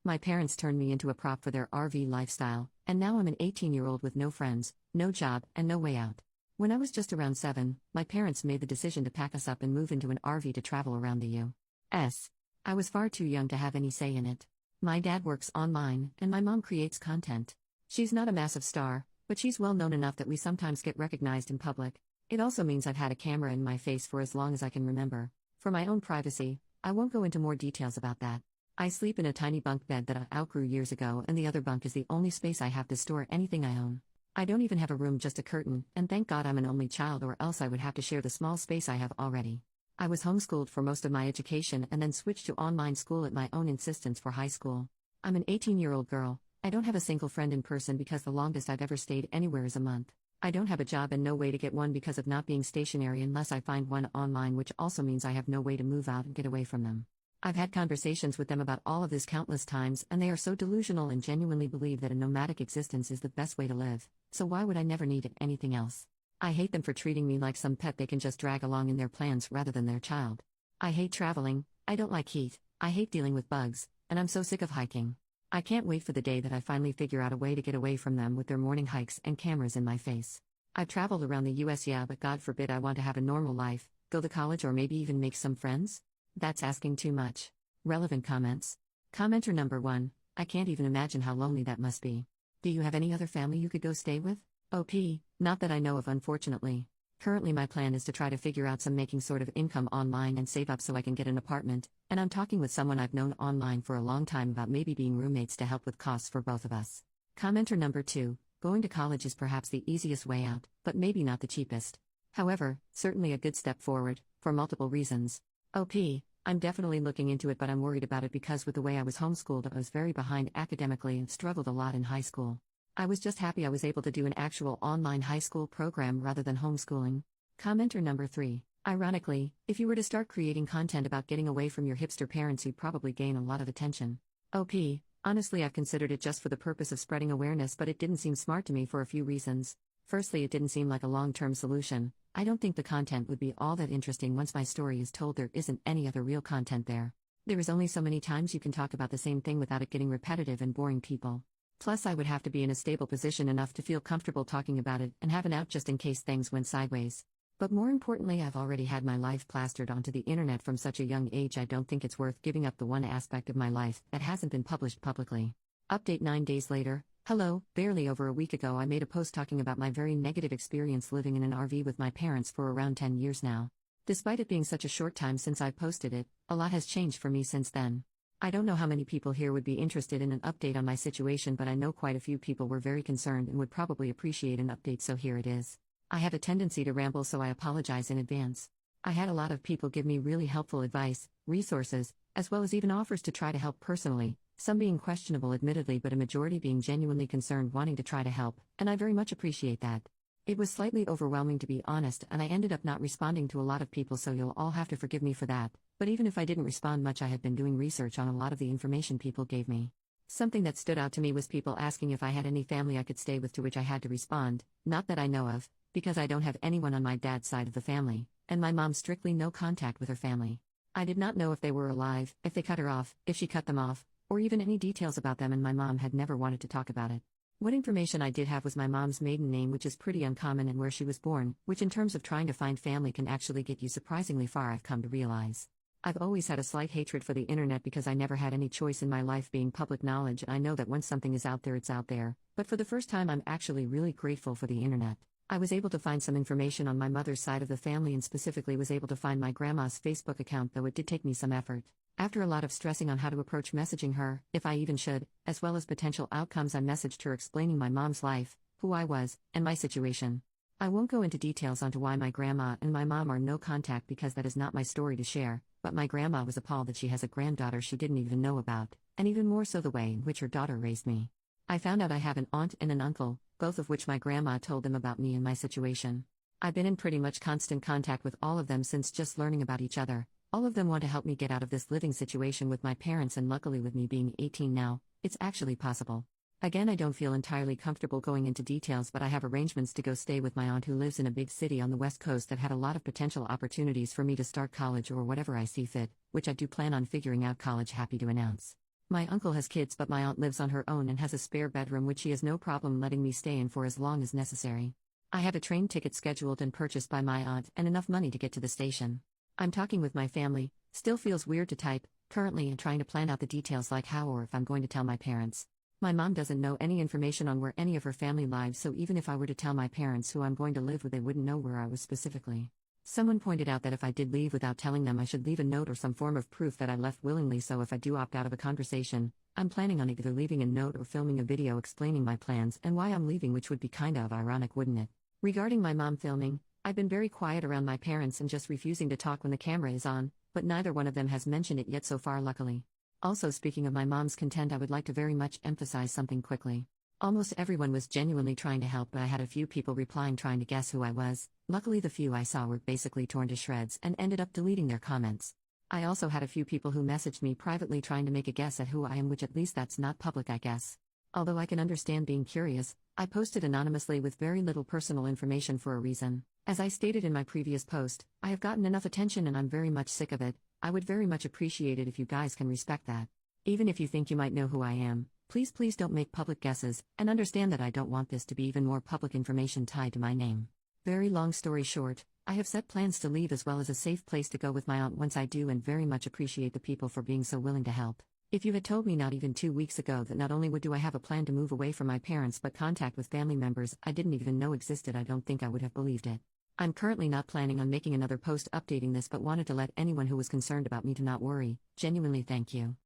My parents turned me into a prop for their RV lifestyle, and now I'm an 18-year-old with no friends, no job, and no way out. When I was just around 7, my parents made the decision to pack us up and move into an RV to travel around the U.S. I was far too young to have any say in it. My dad works online, and my mom creates content. She's not a massive star, but she's well known enough that we sometimes get recognized in public. It also means I've had a camera in my face for as long as I can remember. For my own privacy, I won't go into more details about that. I sleep in a tiny bunk bed that I outgrew years ago, and the other bunk is the only space I have to store anything I own. I don't even have a room, just a curtain, and thank God I'm an only child, or else I would have to share the small space I have already. I was homeschooled for most of my education and then switched to online school at my own insistence for high school. I'm an 18-year-old girl. I don't have a single friend in person because the longest I've ever stayed anywhere is a month. I don't have a job and no way to get one because of not being stationary unless I find one online, which also means I have no way to move out and get away from them. I've had conversations with them about all of this countless times, and they are so delusional and genuinely believe that a nomadic existence is the best way to live, so why would I never need anything else? I hate them for treating me like some pet they can just drag along in their plans rather than their child. I hate traveling, I don't like heat, I hate dealing with bugs, and I'm so sick of hiking. I can't wait for the day that I finally figure out a way to get away from them with their morning hikes and cameras in my face. I've traveled around the US, yeah, but God forbid I want to have a normal life, go to college, or maybe even make some friends? That's asking too much. Relevant comments. Commenter number 1, I can't even imagine how lonely that must be. Do you have any other family you could go stay with? OP, not that I know of, unfortunately. Currently my plan is to try to figure out some making sort of income online and save up so I can get an apartment, and I'm talking with someone I've known online for a long time about maybe being roommates to help with costs for both of us. Commenter number 2, going to college is perhaps the easiest way out, but maybe not the cheapest. However, certainly a good step forward, for multiple reasons. OP, I'm definitely looking into it, but I'm worried about it because with the way I was homeschooled, I was very behind academically and struggled a lot in high school. I was just happy I was able to do an actual online high school program rather than homeschooling. Commenter number 3, ironically, if you were to start creating content about getting away from your hipster parents, you'd probably gain a lot of attention. OP, honestly, I've considered it just for the purpose of spreading awareness, but it didn't seem smart to me for a few reasons. Firstly, it didn't seem like a long-term solution. I don't think the content would be all that interesting once my story is told. There isn't any other real content there. There is only so many times you can talk about the same thing without it getting repetitive and boring people. Plus, I would have to be in a stable position enough to feel comfortable talking about it and have an out just in case things went sideways. But more importantly, I've already had my life plastered onto the internet from such a young age. I don't think it's worth giving up the one aspect of my life that hasn't been published publicly. Update 9 days later. Hello, barely over a week ago I made a post talking about my very negative experience living in an RV with my parents for around 10 years now. Despite it being such a short time since I posted it, a lot has changed for me since then. I don't know how many people here would be interested in an update on my situation, but I know quite a few people were very concerned and would probably appreciate an update, so here it is. I have a tendency to ramble, so I apologize in advance. I had a lot of people give me really helpful advice, resources, as well as even offers to try to help personally, some being questionable admittedly, but a majority being genuinely concerned, wanting to try to help, and I very much appreciate that. It was slightly overwhelming, to be honest, and I ended up not responding to a lot of people, so you'll all have to forgive me for that. But even if I didn't respond much, I had been doing research on a lot of the information people gave me. Something that stood out to me was people asking if I had any family I could stay with, to which I had to respond, not that I know of, because I don't have anyone on my dad's side of the family, and my mom strictly no contact with her family. I did not know if they were alive, if they cut her off, if she cut them off, or even any details about them, and my mom had never wanted to talk about it. What information I did have was my mom's maiden name, which is pretty uncommon, and where she was born, which in terms of trying to find family can actually get you surprisingly far, I've come to realize. I've always had a slight hatred for the internet because I never had any choice in my life being public knowledge, and I know that once something is out there, it's out there, but for the first time I'm actually really grateful for the internet. I was able to find some information on my mother's side of the family, and specifically was able to find my grandma's Facebook account, though it did take me some effort. After a lot of stressing on how to approach messaging her, if I even should, as well as potential outcomes, I messaged her explaining my mom's life, who I was, and my situation. I won't go into details onto why my grandma and my mom are no contact because that is not my story to share, but my grandma was appalled that she has a granddaughter she didn't even know about, and even more so the way in which her daughter raised me. I found out I have an aunt and an uncle, both of which my grandma told them about me and my situation. I've been in pretty much constant contact with all of them since just learning about each other. All of them want to help me get out of this living situation with my parents, and luckily with me being 18 now, it's actually possible. Again, I don't feel entirely comfortable going into details, but I have arrangements to go stay with my aunt who lives in a big city on the West Coast that had a lot of potential opportunities for me to start college or whatever I see fit, which I do plan on figuring out college, happy to announce. My uncle has kids, but my aunt lives on her own and has a spare bedroom which she has no problem letting me stay in for as long as necessary. I have a train ticket scheduled and purchased by my aunt and enough money to get to the station. I'm talking with my family, still feels weird to type, currently, and trying to plan out the details like how or if I'm going to tell my parents. My mom doesn't know any information on where any of her family lives, so even if I were to tell my parents who I'm going to live with, they wouldn't know where I was specifically. Someone pointed out that if I did leave without telling them, I should leave a note or some form of proof that I left willingly, so if I do opt out of a conversation, I'm planning on either leaving a note or filming a video explaining my plans and why I'm leaving, which would be kinda of ironic, wouldn't it? Regarding my mom filming, I've been very quiet around my parents and just refusing to talk when the camera is on, but neither one of them has mentioned it yet so far, luckily. Also, speaking of my mom's content, I would like to very much emphasize something quickly. Almost everyone was genuinely trying to help, but I had a few people replying trying to guess who I was. Luckily, the few I saw were basically torn to shreds and ended up deleting their comments. I also had a few people who messaged me privately trying to make a guess at who I am, which at least that's not public, I guess. Although I can understand being curious, I posted anonymously with very little personal information for a reason. As I stated in my previous post, I have gotten enough attention and I'm very much sick of it. I would very much appreciate it if you guys can respect that. Even if you think you might know who I am, please don't make public guesses, and understand that I don't want this to be even more public information tied to my name. Very long story short, I have set plans to leave as well as a safe place to go with my aunt once I do, and very much appreciate the people for being so willing to help. If you had told me not even 2 weeks ago that not only do I have a plan to move away from my parents but contact with family members I didn't even know existed, I don't think I would have believed it. I'm currently not planning on making another post updating this, but wanted to let anyone who was concerned about me to not worry. Genuinely, thank you.